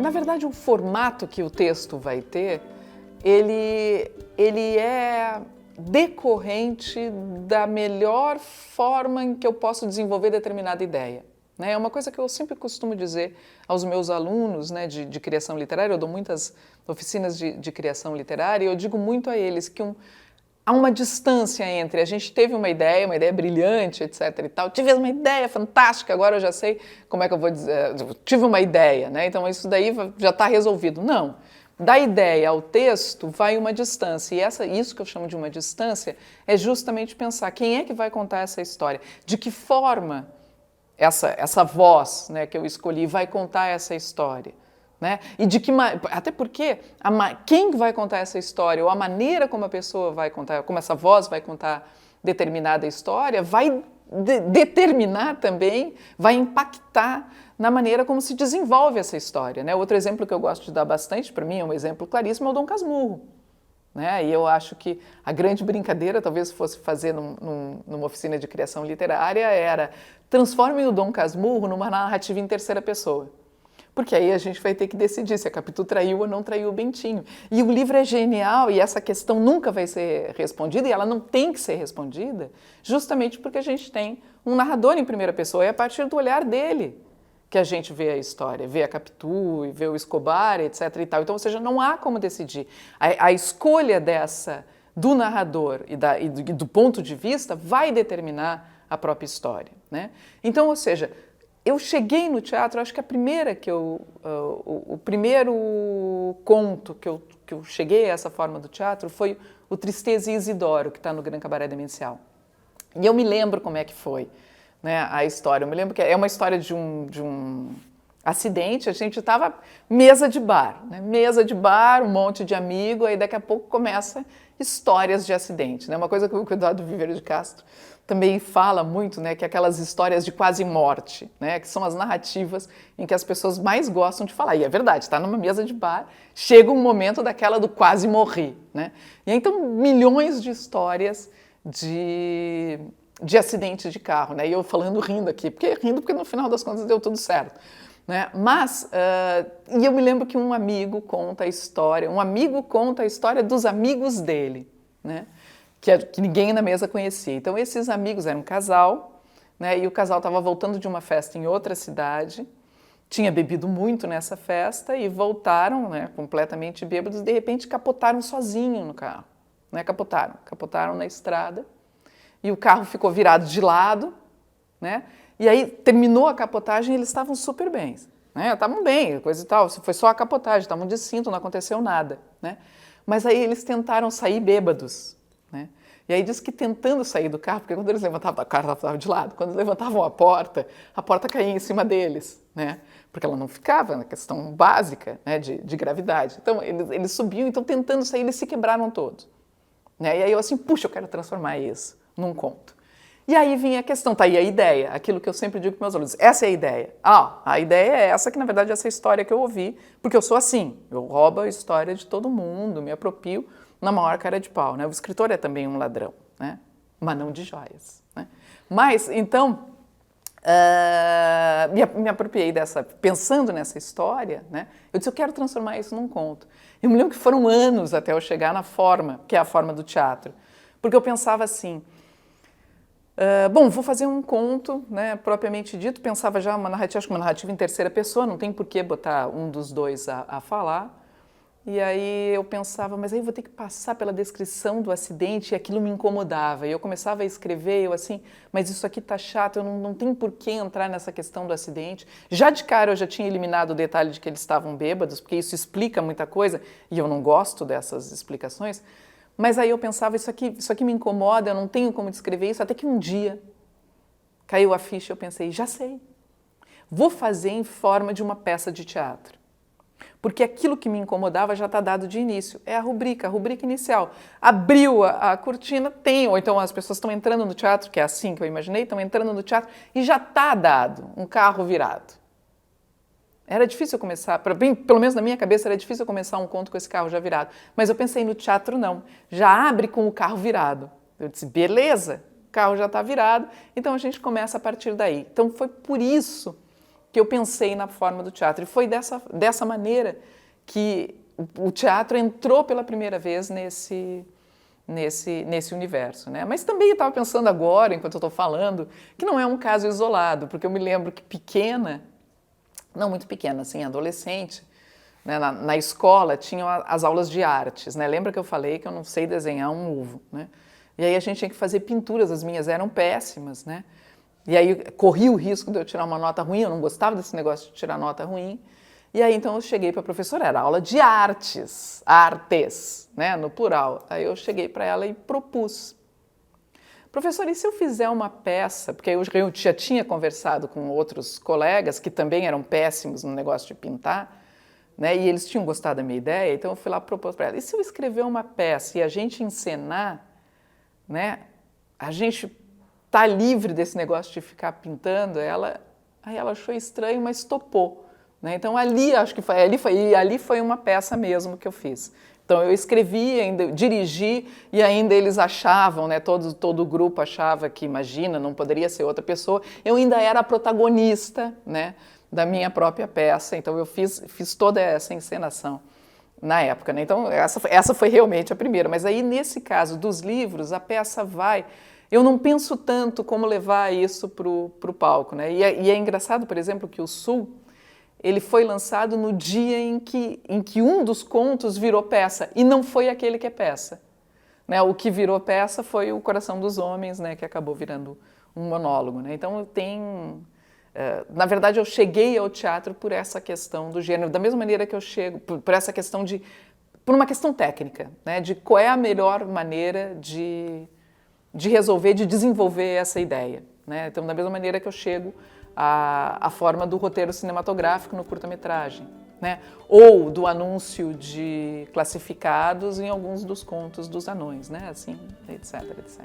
Na verdade, o formato que o texto vai ter, ele é decorrente da melhor forma em que eu posso desenvolver determinada ideia. É uma coisa que eu sempre costumo dizer aos meus alunos, né, de criação literária. Eu dou muitas oficinas de criação literária e eu digo muito a eles que há uma distância entre a gente teve uma ideia brilhante, etc. e tal, tive uma ideia fantástica, agora eu já sei como é que eu vou dizer, tive uma ideia, né? Então isso daí já está resolvido. Não. Da ideia ao texto vai uma distância, e isso que eu chamo de uma distância é justamente pensar quem é que vai contar essa história, de que forma essa voz, né, que eu escolhi vai contar essa história. Né? E até porque quem vai contar essa história, ou a maneira como a pessoa vai contar, como essa voz vai contar determinada história, vai determinar também, vai impactar na maneira como se desenvolve essa história. Né? Outro exemplo que eu gosto de dar bastante, para mim é um exemplo claríssimo, é o Dom Casmurro. Né? E eu acho que a grande brincadeira, talvez fosse fazer numa oficina de criação literária, era transformem o Dom Casmurro numa narrativa em terceira pessoa. Porque aí a gente vai ter que decidir se a Capitu traiu ou não traiu o Bentinho. E o livro é genial e essa questão nunca vai ser respondida, e ela não tem que ser respondida, justamente porque a gente tem um narrador em primeira pessoa, e é a partir do olhar dele que a gente vê a história, vê a Capitu, vê o Escobar, etc. e tal. Então, ou seja, não há como decidir. A escolha do narrador e do ponto de vista vai determinar a própria história. Né? Então, ou seja, eu cheguei no teatro, acho que o primeiro conto que eu cheguei a essa forma do teatro foi o Tristeza e Isidoro, que está no Gran Cabaré Demencial. E eu me lembro como é que foi, né, a história. Eu me lembro que é uma história de um acidente. A gente estava mesa de bar, né? Mesa de bar, um monte de amigo, aí daqui a pouco começa histórias de acidente. Né? Uma coisa que o Eduardo Viveiro de Castro também fala muito, né, que é aquelas histórias de quase morte, né, que são as narrativas em que as pessoas mais gostam de falar. E é verdade, está numa mesa de bar, chega um momento daquela do quase morrer. Né? E então milhões de histórias de acidentes de carro. Né? E eu falando rindo aqui, porque no final das contas deu tudo certo. Né? Mas, e eu me lembro que um amigo conta a história dos amigos dele, né? Que ninguém na mesa conhecia. Então, esses amigos eram um casal, né? E o casal estava voltando de uma festa em outra cidade, tinha bebido muito nessa festa e voltaram, né, completamente bêbados, e de repente capotaram sozinho no carro. Né? Capotaram na estrada, e o carro ficou virado de lado, né? E aí terminou a capotagem e eles estavam super bem. Né? Estavam bem, coisa e tal, foi só a capotagem, estavam de cinto, não aconteceu nada. Né? Mas aí eles tentaram sair bêbados. Né? E aí diz que tentando sair do carro, porque quando eles levantavam, o carro estava de lado, quando eles levantavam a porta caía em cima deles, né? Porque ela não ficava na questão básica, né, de gravidade. Então eles subiam, então tentando sair, eles se quebraram todos. Né? E aí eu assim, puxa, eu quero transformar isso num conto. E aí vinha a questão, tá aí a ideia, aquilo que eu sempre digo para meus alunos, essa é a ideia. A ideia é essa, que na verdade é essa história que eu ouvi, porque eu sou assim, eu roubo a história de todo mundo, me aproprio na maior cara de pau. Né? O escritor é também um ladrão, né? Mas não de joias. Né? Mas, então, me apropriei pensando nessa história, né? Eu disse, eu quero transformar isso num conto. Eu me lembro que foram anos até eu chegar na forma, que é a forma do teatro, porque eu pensava assim, bom, vou fazer um conto, né, propriamente dito, pensava já acho que uma narrativa em terceira pessoa, não tem por que botar um dos dois a falar. E aí eu pensava, mas aí eu vou ter que passar pela descrição do acidente, e aquilo me incomodava. E eu começava a escrever, eu assim, mas isso aqui tá chato, eu não tem por que entrar nessa questão do acidente. Já de cara eu já tinha eliminado o detalhe de que eles estavam bêbados, porque isso explica muita coisa, e eu não gosto dessas explicações. Mas aí eu pensava, isso aqui me incomoda, eu não tenho como descrever isso, até que um dia caiu a ficha e eu pensei, já sei, vou fazer em forma de uma peça de teatro. Porque aquilo que me incomodava já está dado de início, é a rubrica inicial. Abriu a cortina, ou então as pessoas estão entrando no teatro, que é assim que eu imaginei, estão entrando no teatro e já está dado um carro virado. Era difícil começar, pelo menos na minha cabeça era difícil começar um conto com esse carro já virado. Mas eu pensei no teatro não, já abre com o carro virado. Eu disse, beleza, o carro já está virado, então a gente começa a partir daí. Então foi por isso que eu pensei na forma do teatro. E foi dessa maneira que o teatro entrou pela primeira vez nesse universo, né? Mas também eu estava pensando agora, enquanto eu estou falando, que não é um caso isolado, porque eu me lembro que pequena, não muito pequena, assim, adolescente, né, na escola tinham as aulas de artes, né? Lembra que eu falei que eu não sei desenhar um ovo, né? E aí a gente tinha que fazer pinturas, as minhas eram péssimas, né? E aí corria o risco de eu tirar uma nota ruim, eu não gostava desse negócio de tirar nota ruim. E aí então eu cheguei para a professora, era aula de artes, né, no plural. Aí eu cheguei para ela e propus: professora, e se eu fizer uma peça? Porque eu já tinha conversado com outros colegas que também eram péssimos no negócio de pintar, né, e eles tinham gostado da minha ideia, então eu fui lá propor para ela: e se eu escrever uma peça e a gente encenar, né, a gente tá livre desse negócio de ficar pintando? Aí ela achou estranho, mas topou. Né? Então ali, acho que ali foi uma peça mesmo que eu fiz. Então eu escrevi, ainda dirigi, e ainda eles achavam, né, todo o grupo achava que, imagina, não poderia ser outra pessoa. Eu ainda era a protagonista, né, da minha própria peça, então eu fiz toda essa encenação na época. Né? Então essa foi realmente a primeira, mas aí nesse caso dos livros, a peça vai... Eu não penso tanto como levar isso para o palco. Né? E é engraçado, por exemplo, que o Sul, ele foi lançado no dia em que um dos contos virou peça, e não foi aquele que é peça. Né? O que virou peça foi O Coração dos Homens, né? Que acabou virando um monólogo. Né? Então na verdade eu cheguei ao teatro por essa questão do gênero, da mesma maneira que eu chego, por essa questão por uma questão técnica, né? De qual é a melhor maneira de resolver, de desenvolver essa ideia. Né? Então, da mesma maneira que eu chego à forma do roteiro cinematográfico no curta-metragem, né? Ou do anúncio de classificados em alguns dos contos dos anões, né? Assim, etc, etc.